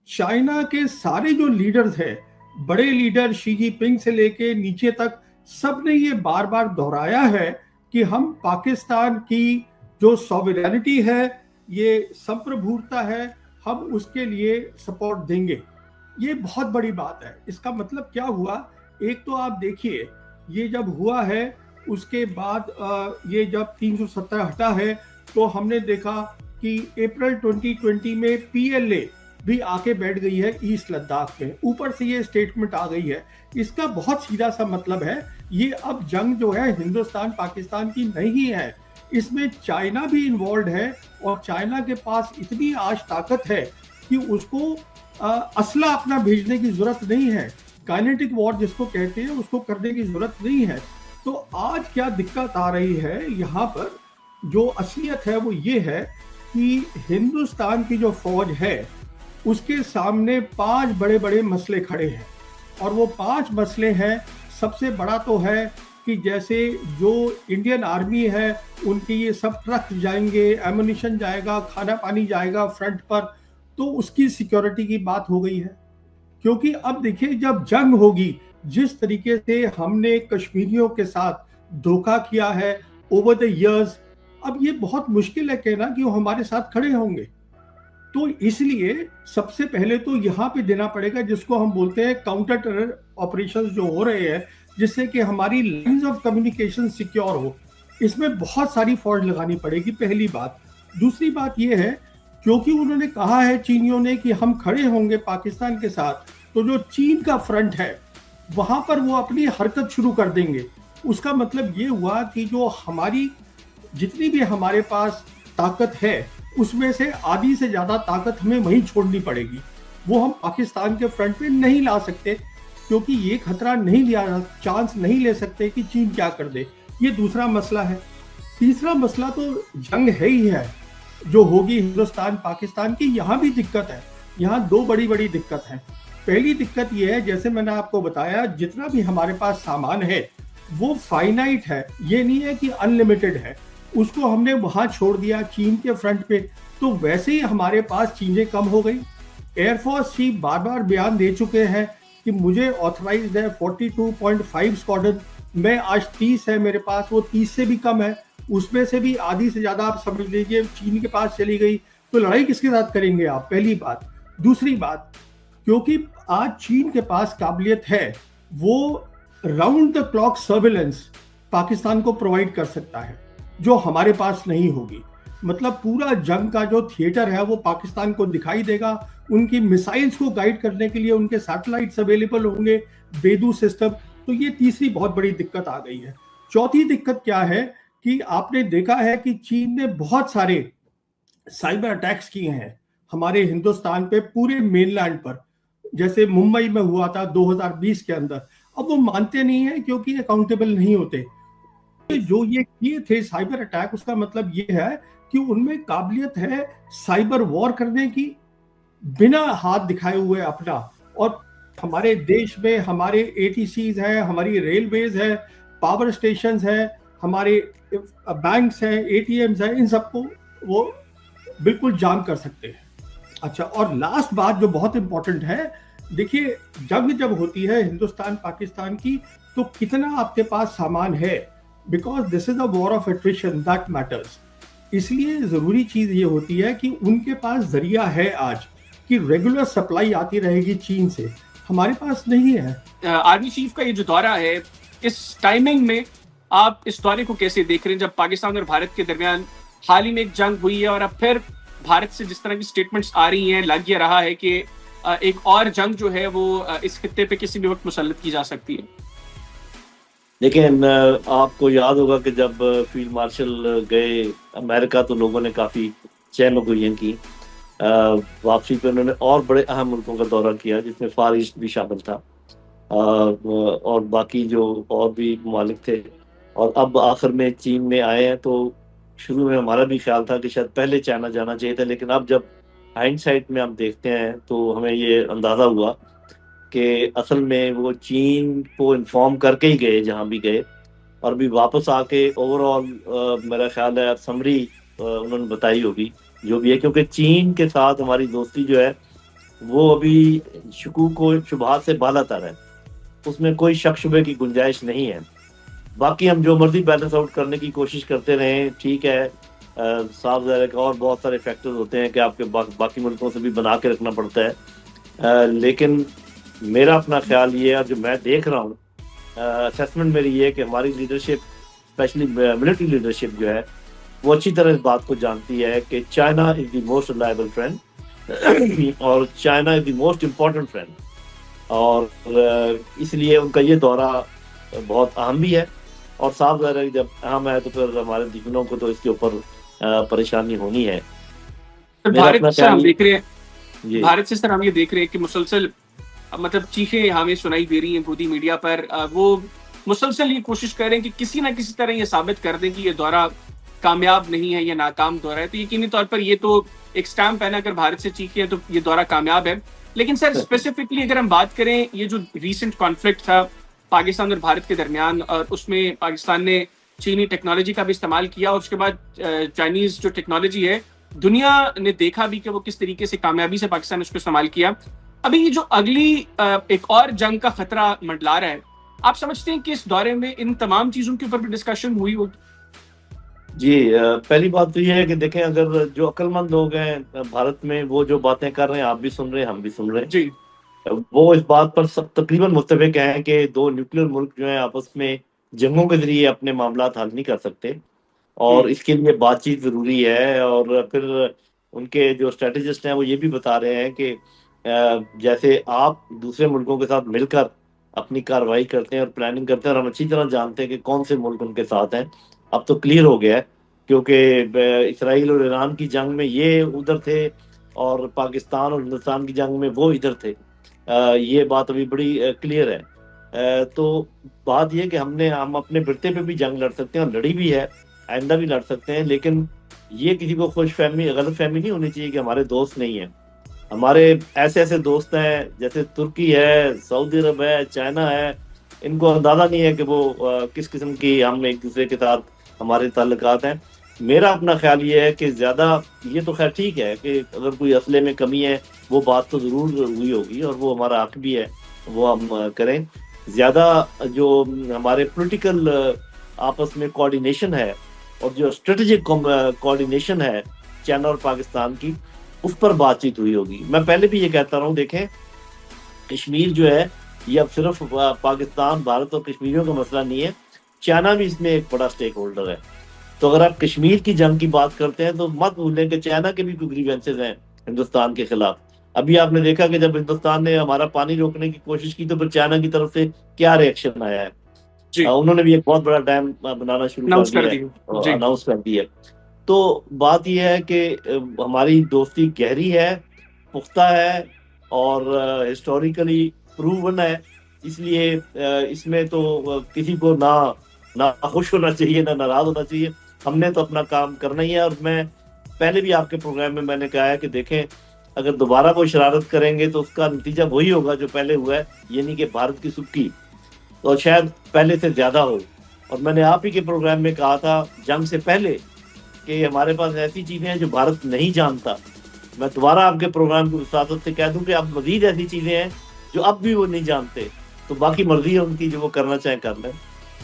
China के सारे जो लीडर्स हैं, बड़े लीडर शी जिनपिंग से लेके नीचे तक, सब ने ये बार बार दोहराया है कि हम पाकिस्तान की जो सॉवरेनिटी है, ये संप्रभुता है, हम उसके लिए सपोर्ट देंगे। ये बहुत बड़ी बात है। इसका मतलब क्या हुआ? एक तो आप देखिए, ये जब हुआ है उसके बाद ये जब 370 हटा है, तो हमने देखा कि अप्रैल 2020 में पीएलए भी आके बैठ गई है ईस्ट लद्दाख में। ऊपर से ये स्टेटमेंट आ गई है। इसका बहुत सीधा सा मतलब है, ये अब जंग जो है हिंदुस्तान पाकिस्तान की नहीं है, इसमें चाइना भी इन्वॉल्व है। और चाइना के पास इतनी आज ताकत है कि उसको असला अपना भेजने की जरूरत नहीं है। काइनेटिक वॉर जिसको कहते हैं, उसको करने की जरूरत नहीं है। तो आज क्या दिक्कत आ रही है यहाँ पर, जो असलियत है वो ये है कि हिंदुस्तान की जो फौज है उसके सामने 5 बड़े बड़े मसले खड़े हैं। और वो 5 मसले हैं। सबसे बड़ा तो है कि जैसे जो इंडियन आर्मी है उनके ये सब ट्रक जाएंगे, एमुनिशन जाएगा, खाना पानी जाएगा फ्रंट पर, तो उसकी सिक्योरिटी की बात हो गई है। क्योंकि अब देखिए, जब जंग होगी, जिस तरीके से हमने कश्मीरियों के साथ धोखा किया है ओवर द इयर्स, अब ये बहुत मुश्किल है कहना कि वो हमारे साथ खड़े होंगे। तो इसलिए सबसे पहले तो यहाँ पे देना पड़ेगा, जिसको हम बोलते हैं काउंटर टेरर ऑपरेशंस जो हो रहे हैं, जिससे कि हमारी लाइंस ऑफ कम्युनिकेशन सिक्योर हो। इसमें बहुत सारी फौज लगानी पड़ेगी, पहली बात। दूसरी बात यह है, क्योंकि उन्होंने कहा है चीनियों ने कि हम खड़े होंगे पाकिस्तान के साथ, तो जो चीन का फ्रंट है वहां पर वो अपनी हरकत शुरू कर देंगे। उसका मतलब ये हुआ कि जो हमारी जितनी भी हमारे पास ताकत है उसमें से आधी से ज्यादा ताकत हमें वहीं छोड़नी पड़ेगी। वो हम पाकिस्तान के फ्रंट पे नहीं ला सकते, क्योंकि ये खतरा नहीं लिया, चांस नहीं ले सकते कि चीन क्या कर दे। ये दूसरा मसला है। तीसरा मसला तो जंग है ही है जो होगी हिंदुस्तान पाकिस्तान की। यहाँ भी दिक्कत है। यहाँ 2 बड़ी बड़ी दिक्कत है। पहली दिक्कत ये है, जैसे मैंने आपको बताया, जितना भी हमारे पास सामान है वो फाइनाइट है, ये नहीं है कि अनलिमिटेड है। उसको हमने वहां छोड़ दिया चीन के फ्रंट पे, तो वैसे ही हमारे पास चीजें कम हो गई। एयरफोर्स चीफ बार बार बयान दे चुके हैं कि मुझे ऑथराइज्ड है 42.5 स्क्वाड्रन, मैं आज 30 है मेरे पास, वो 30 से भी कम है। उसमें से भी आधी से ज्यादा आप समझ लीजिए चीन के पास चली गई, तो लड़ाई किसके साथ करेंगे आप? पहली बात। दूसरी बात, क्योंकि आज चीन के पास काबिलियत है, वो round the clock surveillance Pakistan को प्रोवाइड कर सकता है, जो हमारे पास नहीं होगी। मतलब पूरा जंग का जो थिएटर है वो पाकिस्तान को दिखाई देगा। उनकी मिसाइल्स को गाइड करने के लिए उनके सैटेलाइट्स अवेलेबल होंगे, बेदू सिस्टम। तो ये तीसरी बहुत बड़ी दिक्कत आ गई है। चौथी दिक्कत क्या है कि आपने देखा है कि चीन ने बहुत सारे साइबर अटैक्स किए हैं हमारे हिंदुस्तान पे, पूरे मेनलैंड पर। जैसे मुंबई में हुआ था 2020 के अंदर। अब वो मानते नहीं है क्योंकि अकाउंटेबल नहीं होते। जो ये किए थे साइबर अटैक, उसका मतलब ये है कि उनमें काबिलियत है साइबर वॉर करने की, बिना हाथ दिखाए हुए अपना। और हमारे देश में हमारे एटीसीज हैं, हमारी रेलवेज है, पावर स्टेशंस है, हमारे बैंक्स हैं, एटीएम्स हैं, इन सबको वो बिल्कुल जाम कर सकते हैं। अच्छा, और लास्ट बात जो बहुत इंपॉर्टेंट है, देखिए जंग जब होती है हिंदुस्तान पाकिस्तान की, तो कितना आपके पास सामान है, because this is a war of attrition that matters. इसलिए जरूरी चीज ये होती है कि उनके पास जरिया है आज कि रेगुलर सप्लाई आती रहेगी चीन से, हमारे पास नहीं है। आर्मी चीफ का ये जो दौरा है, इस टाइमिंग में आप इस दौरे को कैसे देख रहे हैं, जब पाकिस्तान और भारत के दरमियान हाल ही में एक जंग हुई है और अब फिर भारत से जिस तरह की स्टेटमेंट्स आ रही हैं, लग ये रहा है कि एक और जंग जो है वो इस खित्ते पे किसी भी वक्त मुसल्लत की जा सकती है। लेकिन आपको याद होगा कि जब फील्ड मार्शल गए अमेरिका, तो लोगों ने काफ़ी चहमगोइयाँ की। वापसी पे उन्होंने और बड़े अहम मुल्कों का दौरा किया, जिसमें फार ईस्ट भी शामिल था, और बाकी जो और भी ममालिक थे। और अब आखिर में चीन में आए हैं। तो शुरू में हमारा भी ख्याल था कि शायद पहले चाइना जाना चाहिए था, लेकिन अब जब हाइंडसाइट में हम देखते हैं तो हमें ये अंदाज़ा हुआ कि असल में वो चीन को इन्फॉर्म करके ही गए जहाँ भी गए, और भी वापस आके ओवरऑल मेरा ख्याल है समरी उन्होंने बताई होगी जो भी है। क्योंकि चीन के साथ हमारी दोस्ती जो है वो अभी शकूक व शुबहात से बालातर है, उसमें कोई शक शुबे की गुंजाइश नहीं है। बाकी हम जो मर्जी बैलेंस आउट करने की कोशिश करते रहें, ठीक है, साफ ज़ाहिर है कि और बहुत सारे फैक्टर्स होते हैं कि आपके बाकी मुल्कों से भी बना के रखना पड़ता है, लेकिन मेरा अपना ख्याल ये है और जो मैं देख रहा हूँ, असेसमेंट मेरी ये है कि हमारी लीडरशिप, स्पेशली मिलिट्री लीडरशिप जो है, वो अच्छी तरह इस बात को जानती है कि China is the most reliable friend और China is the most important friend, और इसलिए उनका ये दौरा बहुत अहम भी है। और साफ ज़ाहिर है जब अहम है तो फिर हमारे दुश्मनों को तो इसके ऊपर परेशानी होनी है। सर, मेरा अपना भारत से हम ख्याल देख रहे हैं, ये भारत से सर हम ये देख रहे हैं कि मुसलसल मतलब चीखें हमें सुनाई दे रही हैं मोदी मीडिया पर। वो मुसलसल ये कोशिश कर रहे हैं कि किसी ना किसी तरह ये साबित कर दें कि ये दौरा कामयाब नहीं है या नाकाम दौरा है। तो यकीनी तौर पर ये तो एक स्टैम्प है ना, अगर भारत से चीखें हैं तो ये दौरा कामयाब है। लेकिन सर स्पेसिफिकली अगर हम बात करें, ये जो रीसेंट कॉन्फ्लिक्ट था पाकिस्तान और भारत के दरमियान, और उसमें पाकिस्तान ने चीनी टेक्नोलॉजी का भी इस्तेमाल किया और उसके बाद चाइनीज जो टेक्नोलॉजी है दुनिया ने देखा भी कि वो किस तरीके से कामयाबी से पाकिस्तान ने उसको इस्तेमाल किया। अभी ये जो अगली एक और जंग का खतरा मंडला रहा है, आप समझते हैं कि इस दौरे में इन तमाम चीजों के ऊपर भी डिस्कशन हुई होगी? जी, पहली बात तो ये है कि देखें, अगर जो अक्लमंद लोग हैं भारत में, वो जो बातें कर रहे हैं, आप भी सुन रहे हैं, हम भी सुन रहे हैं, जी वो इस बात पर सब तकरीबन मुत्तफिक हैं कि दो न्यूक्लियर मुल्क जो हैं आपस में जंगों के जरिए अपने मामलात हल नहीं कर सकते, और इसके लिए बातचीत ज़रूरी है। और फिर उनके जो स्ट्रेटजिस्ट हैं वो ये भी बता रहे हैं कि जैसे आप दूसरे मुल्कों के साथ मिलकर अपनी कार्रवाई करते हैं और प्लानिंग करते हैं, और हम अच्छी तरह जानते हैं कि कौन से मुल्क उनके साथ हैं। अब तो क्लियर हो गया है, क्योंकि इसराइल और ईरान की जंग में ये उधर थे और पाकिस्तान और हिंदुस्तान की जंग में वो इधर थे। ये बात अभी बड़ी क्लियर है। तो बात ये कि हम अपने बिरते पे भी जंग लड़ सकते हैं और लड़ी भी है, आइंदा भी लड़ सकते हैं, लेकिन ये किसी को गलत फहमी नहीं होनी चाहिए कि हमारे दोस्त नहीं है। हमारे ऐसे ऐसे दोस्त हैं, जैसे तुर्की है, सऊदी अरब है, चाइना है, इनको अंदाजा नहीं है कि वो किस किस्म की हम एक दूसरे के साथ हमारे ताल्लुकात हैं। मेरा अपना ख्याल ये है कि ज़्यादा, ये तो खैर ठीक है कि अगर कोई असले में कमी है, वो बात तो ज़रूर हुई होगी और वो हमारा हक भी है, वो हम करें। ज़्यादा जो हमारे पॉलिटिकल आपस में कोऑर्डिनेशन है और जो स्ट्रेटेजिक कोऑर्डिनेशन है चाइना और पाकिस्तान की, उस पर बातचीत हुई होगी। मैं पहले भी ये कहता रहा हूँ, देखें, कश्मीर जो है ये अब सिर्फ पाकिस्तान, भारत और कश्मीरियों का मसला नहीं है, चाइना भी इसमें एक बड़ा स्टेक होल्डर है। तो अगर आप कश्मीर की जंग की बात करते हैं तो मत भूलें कि चाइना के भी कुछ ग्रीवेंसेज हैं हिंदुस्तान के खिलाफ। अभी आपने देखा कि जब हिंदुस्तान ने हमारा पानी रोकने की कोशिश की तो फिर चाइना की तरफ से क्या रिएक्शन आया है। उन्होंने भी एक बहुत बड़ा डैम बनाना शुरू कर दिया है, अनाउंस कर दिया। तो बात यह है कि हमारी दोस्ती गहरी है, पुख्ता है और हिस्टोरिकली प्रूवन है, इसलिए इसमें तो किसी को ना खुश होना चाहिए, ना नाराज होना चाहिए। हमने तो अपना काम करना ही है। और मैं पहले भी आपके प्रोग्राम में मैंने कहा है कि देखें, अगर दोबारा कोई शरारत करेंगे तो उसका नतीजा वही होगा जो पहले हुआ है, यानी कि भारत की सुक्की, तो शायद पहले से ज्यादा हो। और मैंने आप ही के प्रोग्राम में कहा था जंग से पहले कि हमारे पास ऐसी चीजें हैं जो भारत नहीं जानता। मैं दोबारा आपके प्रोग्राम की वसातत से कह दूं कि अब मजीद ऐसी चीजें हैं जो अब भी वो नहीं जानते। तो बाकी मर्जी है उनकी, जो वो करना चाहे कर लें।